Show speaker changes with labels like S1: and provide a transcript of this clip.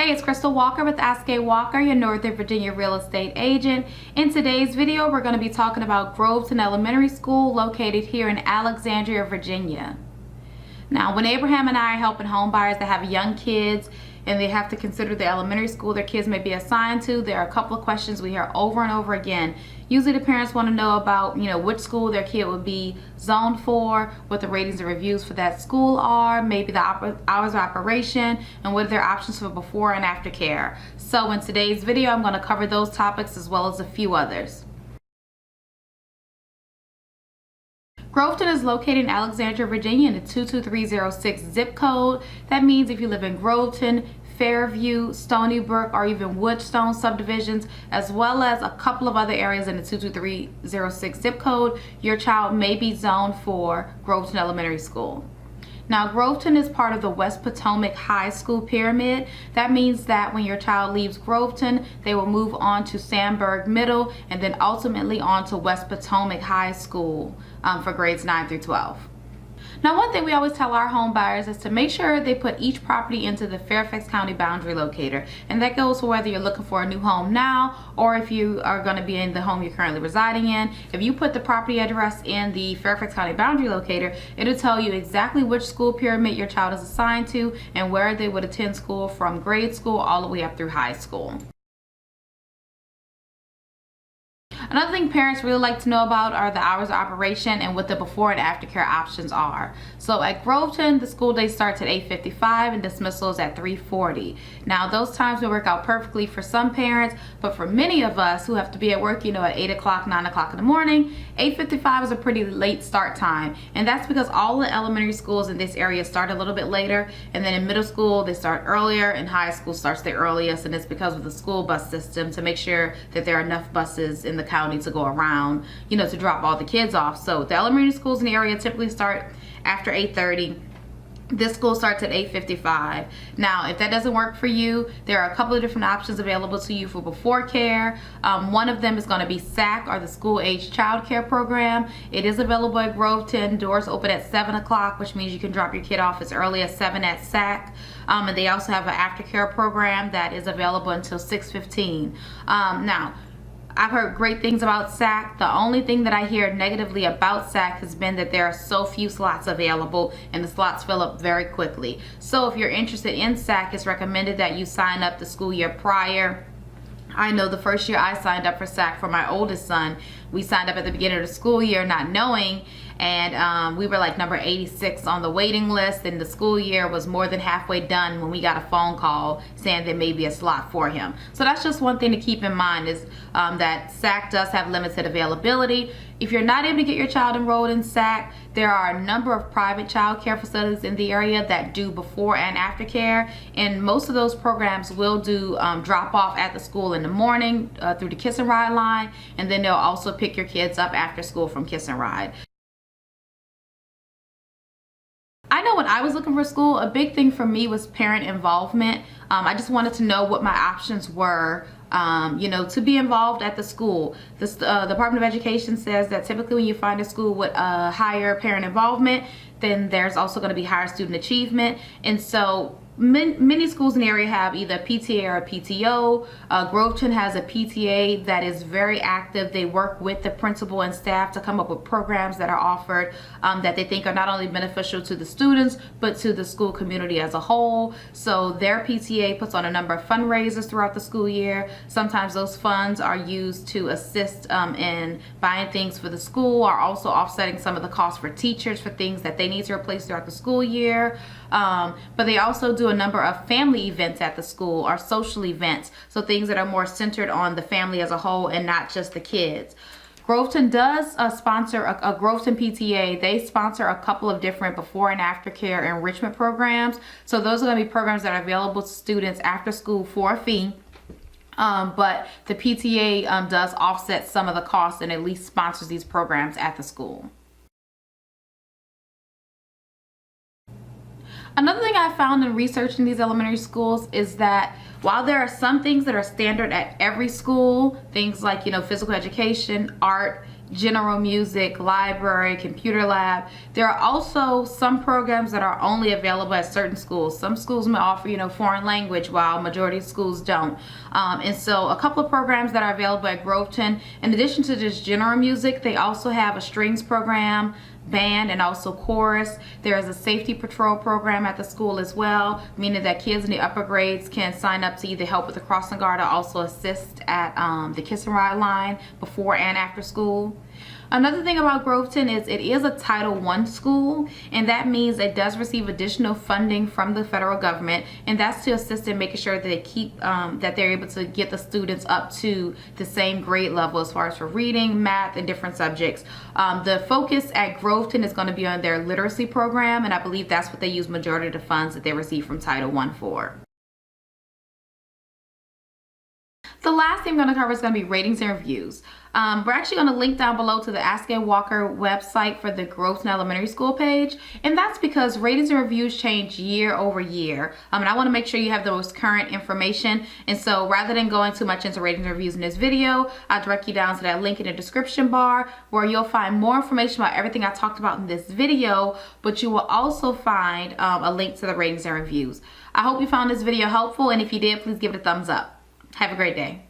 S1: Hey, it's Crystal Walker with Ask A Walker, your Northern Virginia real estate agent. In today's video, we're going to be talking about Groveton Elementary School located here in Alexandria, Virginia. Now, when Abraham and I are helping home buyers that have young kids and they have to consider the elementary school their kids may be assigned to, there are a couple of questions we hear over and over again. Usually the parents want to know about, which school their kid would be zoned for, what the ratings and reviews for that school are, maybe the hours of operation, and what are their options for before and after care. So in today's video, I'm going to cover those topics as well as a few others. Groveton is located in Alexandria, Virginia in the 22306 zip code. That means if you live in Groveton, Fairview, Stony Brook, or even Woodstone subdivisions, as well as a couple of other areas in the 22306 zip code, your child may be zoned for Groveton Elementary School. Now, Groveton is part of the West Potomac High School pyramid. That means that when your child leaves Groveton, they will move on to Sandburg Middle and then ultimately on to West Potomac High School for grades 9 through 12. Now, one thing we always tell our home buyers is to make sure they put each property into the Fairfax County boundary locator. And that goes for whether you're looking for a new home now or if you are going to be in the home you're currently residing in. If you put the property address in the Fairfax County boundary locator, it'll tell you exactly which school pyramid your child is assigned to and where they would attend school from grade school all the way up through high school. Another thing parents really like to know about are the hours of operation and what the before and after care options are. So at Groveton, the school day starts at 8:55 and dismissal is at 3:40. Now those times will work out perfectly for some parents, but for many of us who have to be at work, at 8 o'clock, 9 o'clock in the morning, 8:55 is a pretty late start time. And that's because all the elementary schools in this area start a little bit later, and then in middle school they start earlier and high school starts the earliest, and it's because of the school bus system to make sure that there are enough buses in the county to go around, to drop all the kids off. So the elementary schools in the area typically start after 8:30. This school starts at 8:55. Now, if that doesn't work for you, there are a couple of different options available to you for before care. One of them is going to be SAC, or the School Age Child Care Program. It is available at Groveton. Doors open at 7 o'clock, which means you can drop your kid off as early as 7 at SAC. And they also have an aftercare program that is available until 6:15. Now, I've heard great things about SAC. The only thing that I hear negatively about SAC has been that there are so few slots available and the slots fill up very quickly. So if you're interested in SAC, it's recommended that you sign up the school year prior. I know the first year I signed up for SAC for my oldest son, we signed up at the beginning of the school year not knowing, and we were like number 86 on the waiting list, and the school year was more than halfway done when we got a phone call saying there may be a slot for him. So that's just one thing to keep in mind, is that SAC does have limited availability. If you're not able to get your child enrolled in SAC, there are a number of private child care facilities in the area that do before and after care, and most of those programs will do drop off at the school in the morning through the Kiss and Ride line, and then they'll also pick your kids up after school from Kiss and Ride. I know when I was looking for school, a big thing for me was parent involvement. I just wanted to know what my options were, to be involved at the school. The Department of Education says that typically when you find a school with higher parent involvement, then there's also going to be higher student achievement. And so many schools in the area have either a PTA or a PTO. Groveton has a PTA that is very active. They work with the principal and staff to come up with programs that are offered that they think are not only beneficial to the students, but to the school community as a whole. So their PTA puts on a number of fundraisers throughout the school year. Sometimes those funds are used to assist in buying things for the school, or also offsetting some of the costs for teachers for things that they need to replace throughout the school year. But they also do a number of family events at the school, or social events, so things that are more centered on the family as a whole and not just the kids. Groveton does sponsor a Groveton PTA. They sponsor a couple of different before and after care enrichment programs. So those are going to be programs that are available to students after school for a fee. But the PTA does offset some of the costs and at least sponsors these programs at the school. Another thing I found in researching these elementary schools is that while there are some things that are standard at every school, things like, physical education, art, general music, library, computer lab. There are also some programs that are only available at certain schools. Some schools may offer, foreign language, while majority of schools don't. And so a couple of programs that are available at Groveton, in addition to just general music, they also have a strings program, band, and also chorus. There is a safety patrol program at the school as well, meaning that kids in the upper grades can sign up to either help with the crossing guard or also assist at the kiss and ride line before and after school. Another thing about Groveton is it is a Title I school, and that means it does receive additional funding from the federal government, and that's to assist in making sure that they keep that they're able to get the students up to the same grade level as far as for reading, math, and different subjects. The focus at Groveton is going to be on their literacy program, and I believe that's what they use majority of the funds that they receive from Title I for. The last thing I'm going to cover is going to be ratings and reviews. We're actually going to link down below to the Ask Ed Walker website for the Groveton Elementary School page, and that's because ratings and reviews change year over year, and I want to make sure you have the most current information. And so rather than going too much into ratings and reviews in this video, I'll direct you down to that link in the description bar where you'll find more information about everything I talked about in this video, but you will also find a link to the ratings and reviews. I hope you found this video helpful, and if you did, please give it a thumbs up. Have a great day.